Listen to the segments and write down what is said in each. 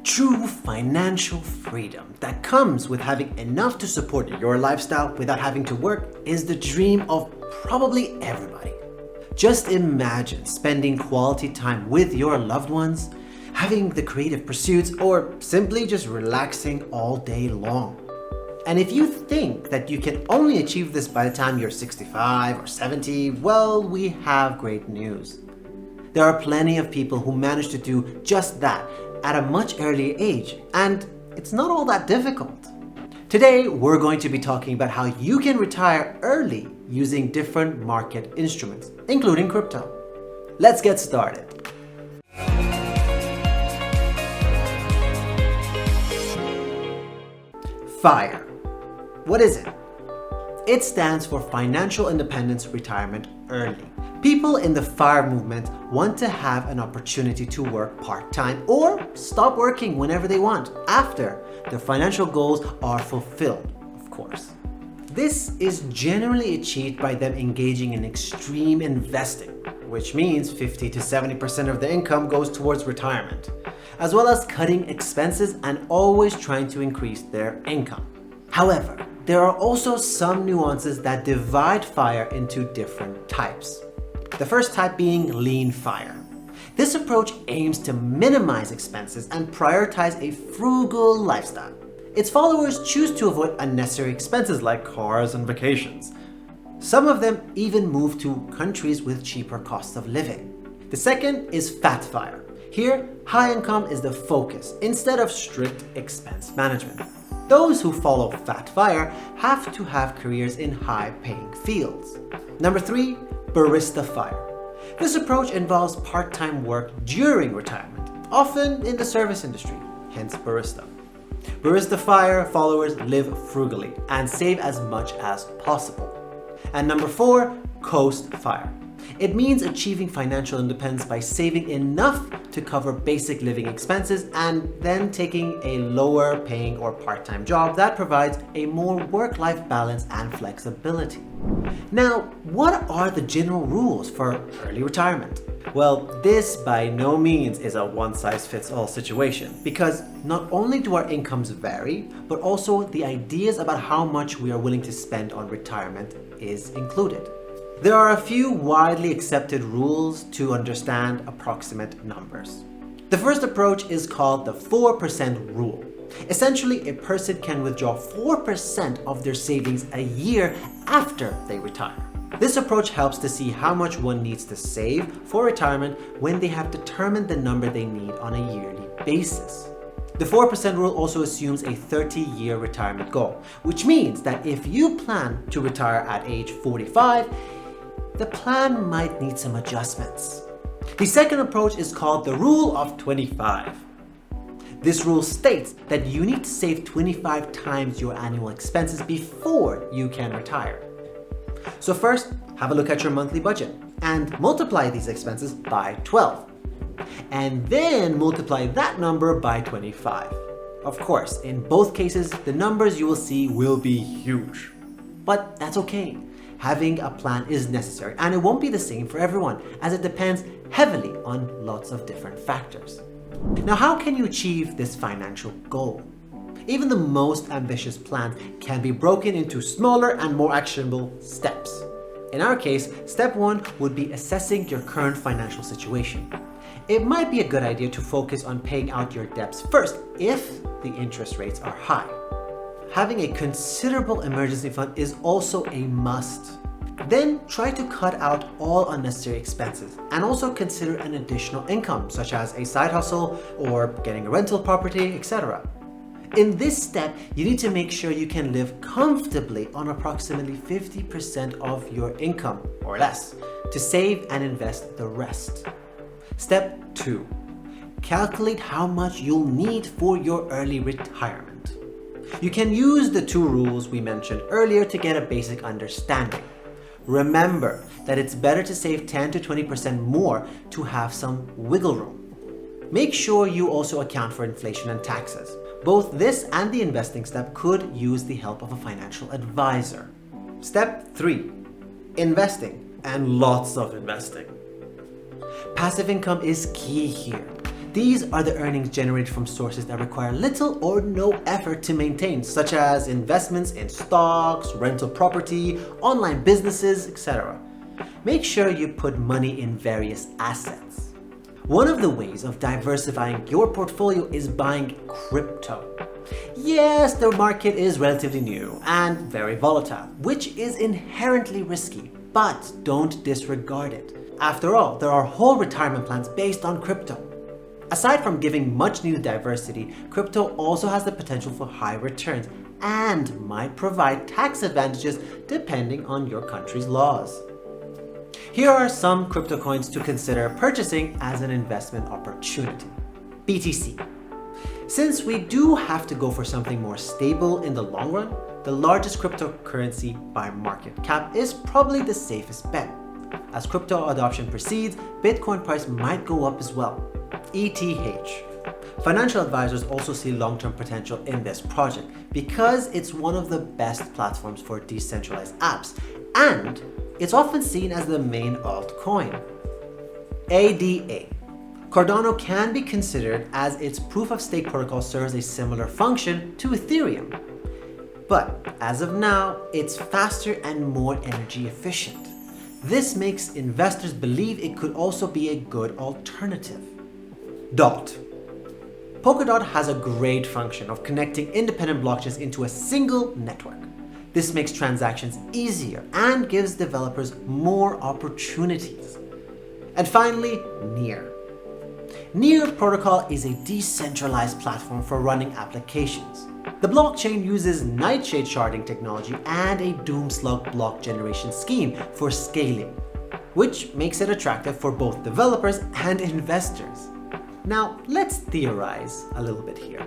True financial freedom that comes with having enough to support your lifestyle without having to work is the dream of probably everybody. Just imagine spending quality time with your loved ones, having the creative pursuits, or simply just relaxing all day long. And if you think that you can only achieve this by the time you're 65 or 70, well, we have great news. There are plenty of people who manage to do just that at a much earlier age, and it's not all that difficult. Today, we're going to be talking about how you can retire early using different market instruments, including crypto. Let's get started. FIRE. What is it? It stands for Financial Independence Retirement Early. People in the FIRE movement want to have an opportunity to work part-time or stop working whenever they want after their financial goals are fulfilled, of course. This is generally achieved by them engaging in extreme investing, which means 50 to 70% of their income goes towards retirement, as well as cutting expenses and always trying to increase their income. However, there are also some nuances that divide FIRE into different types. The first type being lean FIRE. This approach aims to minimize expenses and prioritize a frugal lifestyle. Its followers choose to avoid unnecessary expenses like cars and vacations. Some of them even move to countries with cheaper costs of living. The second is fat FIRE. Here, high income is the focus instead of strict expense management. Those who follow fat FIRE have to have careers in high-paying fields. Number 3, barista FIRE. This approach involves part-time work during retirement, often in the service industry, hence barista. Barista FIRE followers live frugally and save as much as possible. And number 4, coast FIRE. It means achieving financial independence by saving enough to cover basic living expenses and then taking a lower paying or part-time job that provides a more work-life balance and flexibility. Now, what are the general rules for early retirement? Well, this by no means is a one-size-fits-all situation because not only do our incomes vary, but also the ideas about how much we are willing to spend on retirement is included. There are a few widely accepted rules to understand approximate numbers. The first approach is called the 4% rule. Essentially, a person can withdraw 4% of their savings a year after they retire. This approach helps to see how much one needs to save for retirement when they have determined the number they need on a yearly basis. The 4% rule also assumes a 30-year retirement goal, which means that if you plan to retire at age 45, the plan might need some adjustments. The second approach is called the Rule of 25. This rule states that you need to save 25 times your annual expenses before you can retire. So first, have a look at your monthly budget and multiply these expenses by 12. And then multiply that number by 25. Of course, in both cases, the numbers you will see will be huge. But that's okay. Having a plan is necessary, and it won't be the same for everyone, as it depends heavily on lots of different factors. Now, how can you achieve this financial goal? Even the most ambitious plans can be broken into smaller and more actionable steps. In our case, step 1 would be assessing your current financial situation. It might be a good idea to focus on paying out your debts first if the interest rates are high. Having a considerable emergency fund is also a must. Then try to cut out all unnecessary expenses and also consider an additional income such as a side hustle or getting a rental property, etc. In this step, you need to make sure you can live comfortably on approximately 50% of your income or less to save and invest the rest. Step 2. Calculate how much you'll need for your early retirement. You can use the 2 rules we mentioned earlier to get a basic understanding. Remember that it's better to save 10 to 20% more to have some wiggle room. Make sure you also account for inflation and taxes. Both this and the investing step could use the help of a financial advisor. Step 3. Investing, and lots of investing. Passive income is key here. These are the earnings generated from sources that require little or no effort to maintain, such as investments in stocks, rental property, online businesses, etc. Make sure you put money in various assets. One of the ways of diversifying your portfolio is buying crypto. Yes, the market is relatively new and very volatile, which is inherently risky, but don't disregard it. After all, there are whole retirement plans based on crypto. Aside from giving much needed diversity, crypto also has the potential for high returns and might provide tax advantages depending on your country's laws. Here are some crypto coins to consider purchasing as an investment opportunity. BTC. Since we do have to go for something more stable in the long run, the largest cryptocurrency by market cap is probably the safest bet. As crypto adoption proceeds, Bitcoin price might go up as well. ETH. Financial advisors also see long-term potential in this project because it's one of the best platforms for decentralized apps, and it's often seen as the main altcoin. ADA. Cardano can be considered as its proof-of-stake protocol serves a similar function to Ethereum. But as of now, it's faster and more energy efficient. This makes investors believe it could also be a good alternative. DOT. Polkadot has a great function of connecting independent blockchains into a single network. This makes transactions easier and gives developers more opportunities. And finally, Near. Near protocol is a decentralized platform for running applications. The blockchain uses nightshade sharding technology and a doomslug block generation scheme for scaling, which makes it attractive for both developers and investors. Now, let's theorize a little bit here.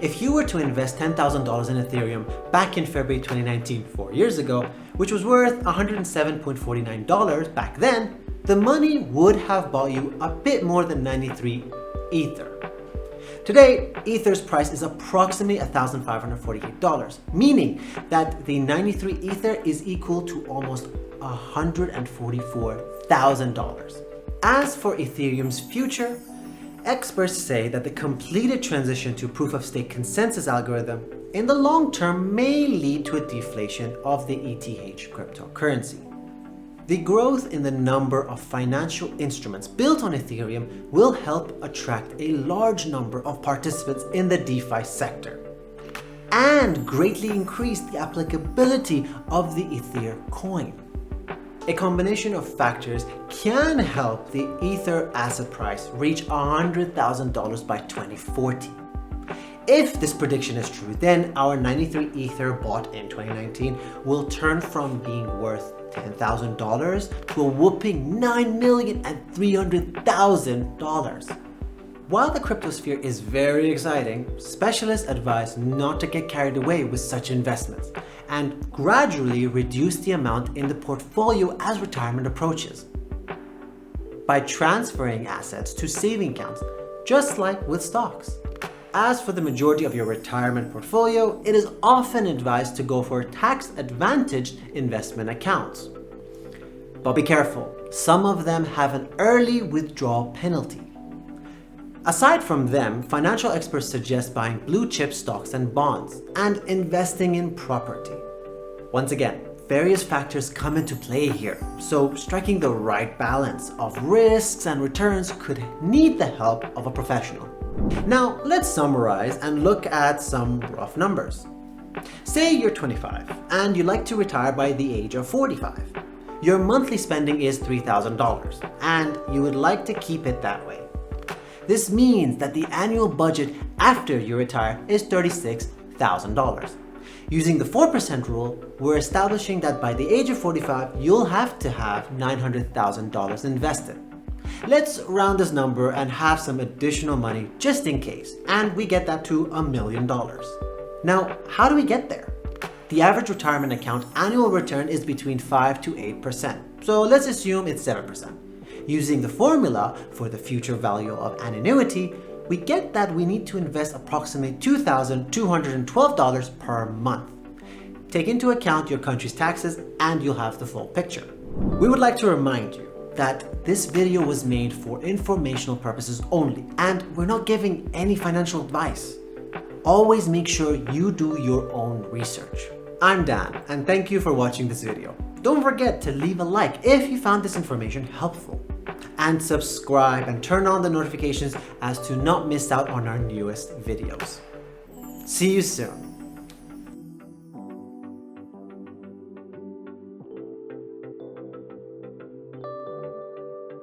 If you were to invest $10,000 in Ethereum back in February 2019, 4 years ago, which was worth $107.49 back then, the money would have bought you a bit more than 93 Ether. Today, Ether's price is approximately $1,548, meaning that the 93 Ether is equal to almost $144,000. As for Ethereum's future, experts say that the completed transition to proof-of-stake consensus algorithm in the long term may lead to a deflation of the ETH cryptocurrency. The growth in the number of financial instruments built on Ethereum will help attract a large number of participants in the DeFi sector and greatly increase the applicability of the Ether coin. A combination of factors can help the Ether asset price reach $100,000 by 2040. If this prediction is true, then our 93 Ether bought in 2019 will turn from being worth $10,000 to a whopping $9,300,000. While the cryptosphere is very exciting, specialists advise not to get carried away with such investments and gradually reduce the amount in the portfolio as retirement approaches. By transferring assets to saving accounts, just like with stocks. As for the majority of your retirement portfolio, it is often advised to go for tax-advantaged investment accounts. But be careful, some of them have an early withdrawal penalty. Aside from them, financial experts suggest buying blue-chip stocks and bonds and investing in property. Once again, various factors come into play here, so striking the right balance of risks and returns could need the help of a professional. Now, let's summarize and look at some rough numbers. Say you're 25 and you'd like to retire by the age of 45. Your monthly spending is $3,000 and you would like to keep it that way. This means that the annual budget after you retire is $36,000. Using the 4% rule, we're establishing that by the age of 45, you'll have to have $900,000 invested. Let's round this number and have some additional money just in case, and we get that to $1 million. Now, how do we get there? The average retirement account annual return is between 5 to 8%, so let's assume it's 7%. Using the formula for the future value of an annuity, we get that we need to invest approximately $2,212 per month. Take into account your country's taxes and you'll have the full picture. We would like to remind you that this video was made for informational purposes only, and we're not giving any financial advice. Always make sure you do your own research. I'm Dan, and thank you for watching this video. Don't forget to leave a like if you found this information helpful, and subscribe and turn on the notifications as to not miss out on our newest videos. See you soon.